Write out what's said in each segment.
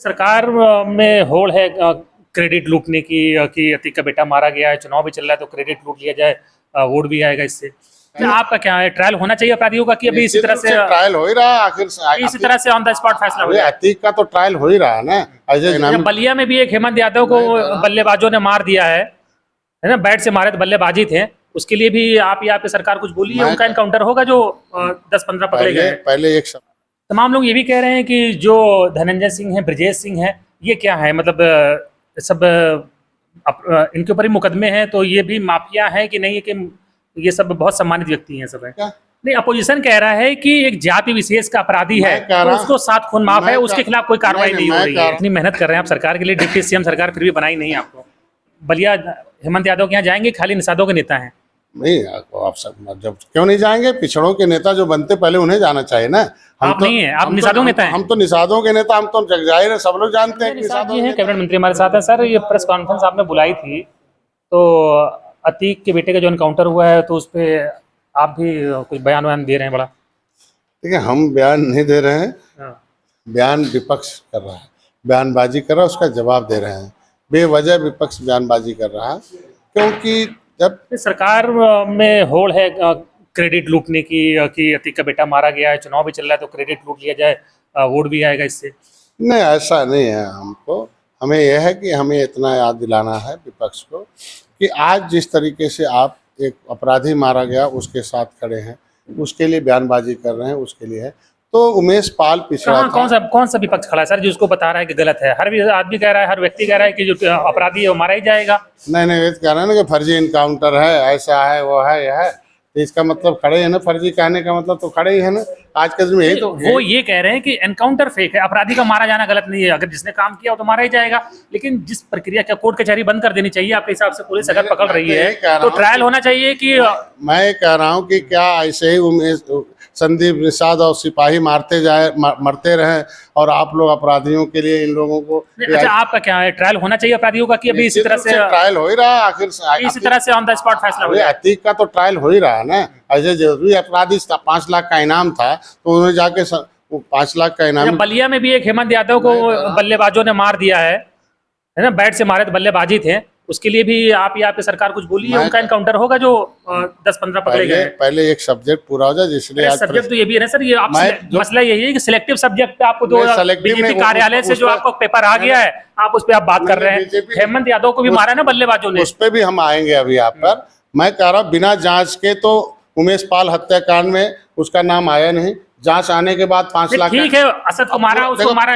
सरकार में होड़ है क्रेडिट लूटने की कि अतीक का बेटा मारा गया है, चुनाव भी चल रहा है तो क्रेडिट लूट लिया जाए, वोट भी आएगा इससे। क्या आपका क्या है, ट्रायल होना चाहिए अपराधियों का कि अभी इसी तरह से ट्रायल हो ही रहा है? आखिर इसी तरह से ऑन द स्पॉट फैसला हो जाए? अतीक का तो ट्रायल हो ही रहा है ना। अजय बलिया में भी एक हेमंत यादव को बल्लेबाजों ने मार दिया है ना, बैट से मारे तो बल्लेबाजी थे, उसके लिए भी आप या आपकी सरकार कुछ बोली है? उनका एनकाउंटर होगा जो 10-15 पकड़े गए। पहले एक तमाम लोग ये भी कह रहे हैं कि जो धनंजय सिंह है, ब्रजेश सिंह है, ये क्या है, मतलब सब इनके ऊपर ही मुकदमे हैं, तो ये भी माफिया है कि नहीं, कि ये सब बहुत सम्मानित व्यक्ति हैं सब है? नहीं, अपोजिशन कह रहा है कि एक जाति विशेष का अपराधी है तो उसको 7 खून माफ है, उसके खिलाफ कोई कार्रवाई नहीं हो रही है। इतनी मेहनत कर रहे हैं आप सरकार के लिए, डिप्टी सीएम सरकार, फिर भी बनाई नहीं आपको। बलिया हेमंत यादव के यहाँ जाएंगे, खाली निषादों के नेता हैं? नहीं, आप सब जब क्यों नहीं जाएंगे? पिछड़ों के नेता जो बनते पहले उन्हें जाना चाहिए ना। आप नहीं है, आप निषादों नेता हैं। हम तो निषादों के नेता, हम तो जाहिर है सब लोग जानते हैं। निषाद जी हैं, कैबिनेट मंत्री हमारे साथ है। सर, ये प्रेस कॉन्फ्रेंस आपने बुलाई थी, तो अतीक के बेटे का जो एनकाउंटर हुआ है तो उस पर आप भी कुछ बयान दे रहे हैं बड़ा। ठीक है, हम बयान नहीं दे रहे हैं, बयान विपक्ष कर रहा है, बयानबाजी कर रहा है, उसका जवाब दे रहे हैं। बेवजह विपक्ष बयानबाजी कर रहा है, क्योंकि जब सरकार में होड़ है क्रेडिट लूटने की कि अतीक का बेटा मारा गया है, चुनाव भी चल रहा है तो क्रेडिट लूट लिया जाए, वोट भी आएगा इससे। नहीं, ऐसा नहीं है। हमें यह है कि हमें इतना याद दिलाना है विपक्ष को कि आज जिस तरीके से आप एक अपराधी मारा गया उसके साथ खड़े हैं, उसके लिए बयानबाजी कर रहे हैं, उसके लिए है। तो उमेश पाल पिछड़ा कौन सा विपक्ष खड़ा है सर जिसको बता रहा है कि गलत है? हर आदमी कह रहा है, हर व्यक्ति कह रहा है कि जो अपराधी है वो मारा ही जाएगा। नहीं, ये कह रहे हैं ना कि फर्जी इनकाउंटर है, ऐसा है, वो है, यह है, तो इसका मतलब खड़े है ना। फर्जी कहने का मतलब तो खड़े ही है ना आज के दिन में। यही तो वो ये कह रहे हैं कि एनकाउंटर फेक है, अपराधी का मारा जाना गलत नहीं है, अगर जिसने काम किया वो तो मारा ही जाएगा। लेकिन जिस प्रक्रिया क्या कोर्ट कचहरी बंद कर देनी चाहिए आपके हिसाब से? पुलिस अगर पकड़ रही है तो ट्रायल होना चाहिए कि? मैं कह रहा हूँ कि क्या ऐसे ही उमेश, संदीप, निषाद और सिपाही मरते रहे और आप लोग अपराधियों के लिए इन लोगों को? अच्छा, आपका क्या है, ट्रायल होना चाहिए अपराधियों का कि अभी इसी तरह से ट्रायल हो ही रहा है? आखिर इसी तरह से ऑन द स्पॉट फैसला हो जाए? अतीक का तो ट्रायल हो ही रहा है ना। ऐसे जरूरी अपराधी 5 लाख का इनाम था तो उन्हें जाके 5 लाख का इनाम। बलिया में भी एक हेमंत यादव को बल्लेबाजों ने मार दिया है ना, बैट से मारे तो बल्लेबाजी थे, उसके लिए भी आप या आपकी सरकार कुछ बोली है? उनका एनकाउंटर होगा जो 10-15 पकड़े गए। पहले एक सब्जेक्ट पूरा हो जाए, जिसलिए सब्जेक्ट तो ये भी है ना सर, ये आप मसला यही है कि सिलेक्टिव सब्जेक्ट आपको जो बीजेपी कार्यालय से जो आपको पेपर आ गया है, आप उस पर आप बात कर रहे हैं। हेमंत यादव को भी मारा है ना बल्लेबाजों ने, उस पर भी हम आएंगे अभी आप पर। मैं कह रहा हूँ बिना जांच के तो उमेश पाल हत्याकांड में उसका नाम आया नहीं, जांच आने के बाद 5 लाख। ठीक है, असद को मारा, उसको मारा,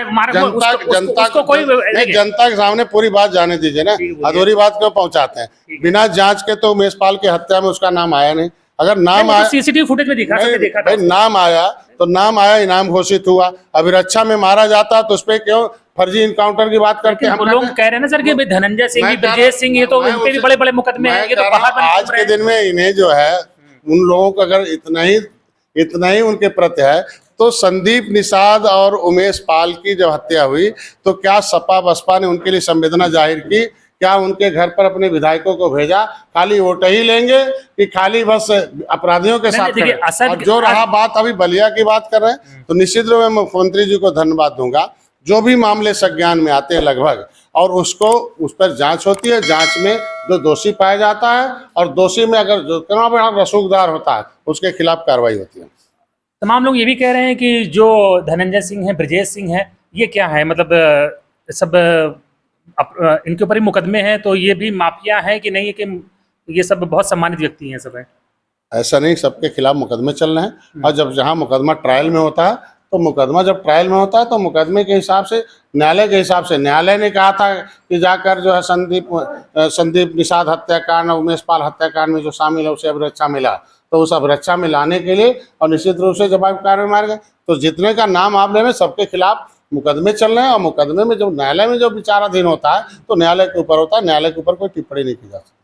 जनता के सामने पूरी बात जाने दीजिए ना, अधूरी बात क्यों पहुंचाते हैं? बिना जांच के तो उमेश पाल की हत्या में उसका नाम आया नहीं। अगर नाम आया, सीसीटीवी फुटेज में देखा था, नाम आया तो नाम आया, इनाम घोषित हुआ। अभिरक्षा में मारा जाता तो उस पर क्यों फर्जी इनकाउंटर की बात करके? हम लोग कह रहे हैं ना सर कि धनंजय सिंह, ब्रजेश सिंह, ये तो उनके भी बड़े बड़े मुकदमे हैं, ये तो बाहर। आज के दिन में इन्हें जो है, उन लोगों को अगर इतना ही उनके प्रति है तो संदीप, निषाद और उमेश पाल की जब हत्या हुई तो क्या सपा बसपा ने उनके लिए संवेदना जाहिर की? क्या उनके घर पर अपने विधायकों को भेजा? खाली वोट ही लेंगे कि खाली बस अपराधियों के साथ? और जो रहा बात अभी बलिया की बात कर रहे हैं, तो निश्चित रूप में मुख्यमंत्री जी को धन्यवाद दूंगा। जो भी मामले संज्ञान में आते हैं लगभग, और उस पर जांच होती है, जांच में जो दोषी पाया जाता है और दोषी में अगर जो बड़ा रसूखदार होता है उसके खिलाफ कार्रवाई होती है। तमाम लोग ये भी कह रहे हैं कि जो धनंजय सिंह है, ब्रजेश सिंह है, ये क्या है, मतलब सब इनके ऊपर ही मुकदमे हैं, तो ये भी माफिया है कि नहीं, कि ये सब बहुत सम्मानित व्यक्ति हैं सब है? ऐसा नहीं, सबके खिलाफ मुकदमे चल रहे हैं। और जब जहाँ मुकदमा ट्रायल में होता है तो मुकदमा जब ट्रायल में होता है तो मुकदमे के हिसाब से, न्यायालय के हिसाब से, न्यायालय ने कहा था कि जाकर जो है संदीप निषाद हत्याकांड और उमेश पाल हत्याकांड में जो शामिल है उसे अभिरक्षा मिला, तो उस अभिरक्षा में लाने के लिए और निश्चित रूप से जवाब कार्रवाई मार गए। तो जितने का नाम आप ले रहे हैं सबके खिलाफ मुकदमे चल रहे हैं, और मुकदमे में जब न्यायालय में जो विचाराधीन होता है तो न्यायालय के ऊपर होता है, न्यायालय के ऊपर कोई टिप्पणी नहीं की जा सकती।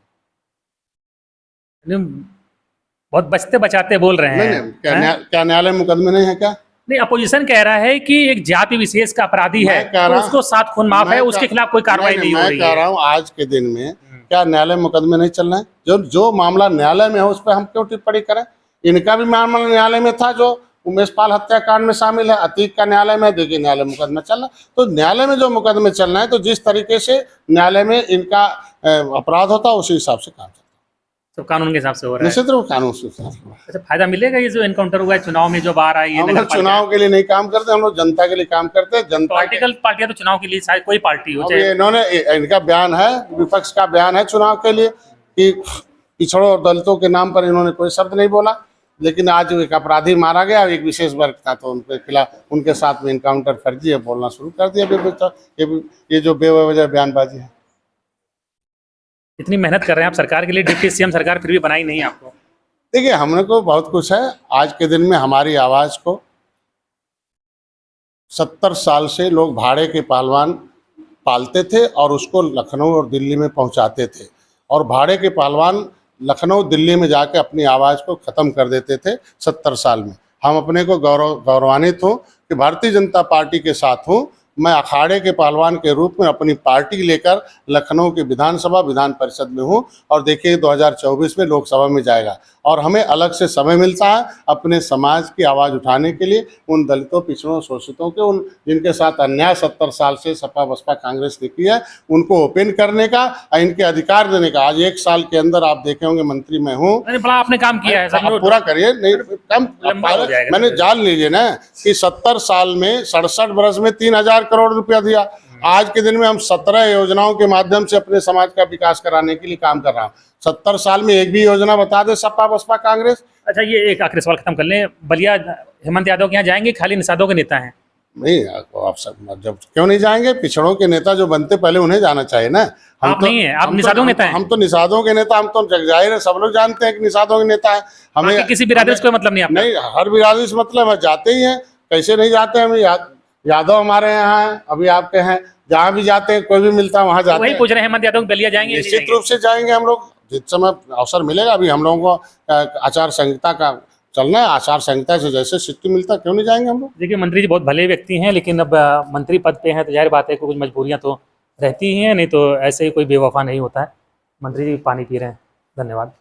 बहुत बचते बचाते बोल रहे हैं। क्या न्यायालय मुकदमे नहीं है क्या? नहीं, अपोजिशन कह रहा है कि एक जाति विशेष का अपराधी है तो उसको 7 खून माफ है, उसके खिलाफ कोई कार्रवाई नहीं हो रही है। मैं कह रहा हूँ आज के दिन में क्या न्यायालय मुकदमे नहीं चल रहे हैं? जो मामला न्यायालय में है उस पर हम क्यों टिप्पणी करें? इनका भी मामला न्यायालय में था, जो उमेश पाल हत्याकांड में शामिल है, अतीक का न्यायालय में, देखिए न्यायालय मुकदमा चल रहा है। तो न्यायालय में जो मुकदमे चल रहे हैं, तो जिस तरीके से न्यायालय में इनका अपराध होता है उसी हिसाब से काम चलता तो कानून के हिसाब से हो है, रहा है। निश्चित रूप कानून से। अच्छा, फायदा मिलेगा ये जो एनकाउंटर हुआ है चुनाव में, जो बाहर आई है? हम लोग चुनाव के लिए नहीं काम करते, हम लोग जनता के लिए काम करते हैं। जनता पॉलिटिकल पार्टियां तो चुनाव के लिए, शायद कोई पार्टी हो अब चाहे ये इन्होंने, इनका बयान है, विपक्ष का बयान है चुनाव के लिए कि पिछड़ों और दलितों के नाम पर इन्होंने कोई शब्द नहीं बोला, लेकिन आज एक अपराधी मारा गया, एक विशेष वर्ग था, तो उनके खिलाफ, उनके साथ में इनकाउंटर फर्जी है बोलना शुरू कर दिया। ये जो बेवजह बयानबाजी है। इतनी मेहनत कर रहे हैं आप सरकार के लिए, डिप्टी सीएम सरकार, फिर भी बनाई नहीं आपको? देखिए, हमने को बहुत कुछ है। आज के दिन में हमारी आवाज़ को 70 साल से लोग भाड़े के पहलवान पालते थे और उसको लखनऊ और दिल्ली में पहुंचाते थे, और भाड़े के पहलवान लखनऊ दिल्ली में जाके अपनी आवाज़ को ख़त्म कर देते थे 70 साल में। हम अपने को गौरवान्वित हूँ कि भारतीय जनता पार्टी के साथ हूँ। मैं अखाड़े के पहलवान के रूप में अपनी पार्टी लेकर लखनऊ के विधानसभा विधान परिषद में हूँ, और देखिए 2024 में लोकसभा में जाएगा, और हमें अलग से समय मिलता है अपने समाज की आवाज़ उठाने के लिए, उन दलितों, पिछड़ों, शोषितों के, उन जिनके साथ अन्याय 70 साल से सपा बसपा कांग्रेस ने किया है, उनको ओपन करने का और इनके अधिकार देने का। आज 1 साल के अंदर आप देखे होंगे मंत्री मैं हूँ, बड़ा आपने काम किया है, आप पूरा करिए, नहीं कम मैंने जान लीजिए ना कि 70 साल में 67 बरस में 3000 करोड़ रुपया दिया। आज के दिन में हम 17 योजनाओं के माध्यम से अपने समाज का विकास कराने के लिए काम कर रहा हूँ। 70 साल में एक भी योजना बता दे सपा बसपा कांग्रेस? अच्छा, ये एक आखिरी सवाल खत्म कर लें। बलिया हेमंत यादव के यहाँ जाएंगे? खाली निषादों के नेता हैं। नहीं, आप सब जब क्यों नहीं जाएंगे? पिछड़ों के नेता जो बनते पहले उन्हें जाना चाहिए ना। आप तो नहीं है, आप निषादों नेता हैं। हम तो निषादों के नेता, हम तो जाहिर है सब लोग जानते हैं कि निषादों के नेता है। हमें किसी बिरादरी से कोई मतलब नहीं? नहीं, हर बिरादरी से मतलब है, जाते ही हैं, कैसे नहीं जाते हैं? हमें यादव हमारे यहाँ है, अभी आपके हैं, जहाँ भी जाते हैं कोई भी मिलता है वहाँ जाते हैं। वही पूछ रहे हैं, हेमंत यादव बलिया जाएंगे? निश्चित रूप से जाएंगे हम लोग, जिस समय अवसर मिलेगा। अभी हम लोगों को आचार संहिता का चलना है, आचार संहिता से जैसे सिद्धि मिलता, क्यों नहीं जाएंगे हम लोग? देखिए, मंत्री जी बहुत भले व्यक्ति हैं, लेकिन अब मंत्री पद पे हैं तो जाहिर बात है कुछ मजबूरियां तो रहती ही हैं, नहीं तो ऐसे ही कोई बेवफा नहीं होता है। मंत्री जी पानी पी रहे हैं, धन्यवाद।